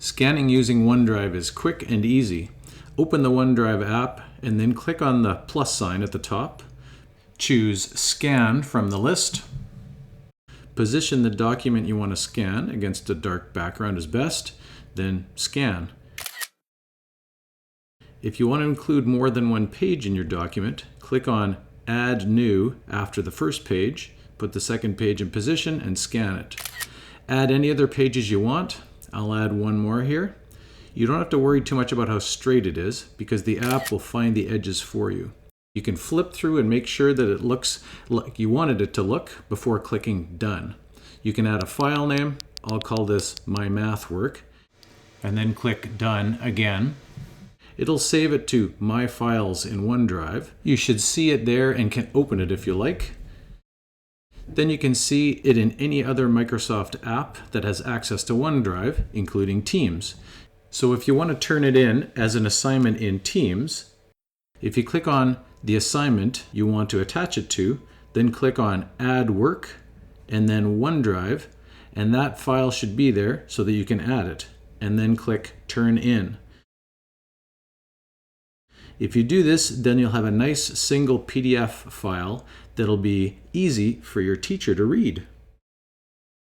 Scanning using OneDrive is quick and easy. Open the OneDrive app and then click on the plus sign at the top. Choose Scan from the list. Position the document you want to scan against a dark background as best, then scan. If you want to include more than one page in your document, click on Add New after the first page, put the second page in position and scan it. Add any other pages you want. I'll add one more here. You don't have to worry too much about how straight it is because the app will find the edges for you. You can flip through and make sure that it looks like you wanted it to look before clicking Done. You can add a file name. I'll call this My Math Work, and then click Done again. It'll save it to My Files in OneDrive. You should see it there and can open it if you like. Then you can see it in any other Microsoft app that has access to OneDrive, including Teams. So if you want to turn it in as an assignment in Teams, if you click on the assignment you want to attach it to, then click on Add Work and then OneDrive, and that file should be there so that you can add it, and then click Turn In. If you do this, then you'll have a nice single PDF file that'll be easy for your teacher to read.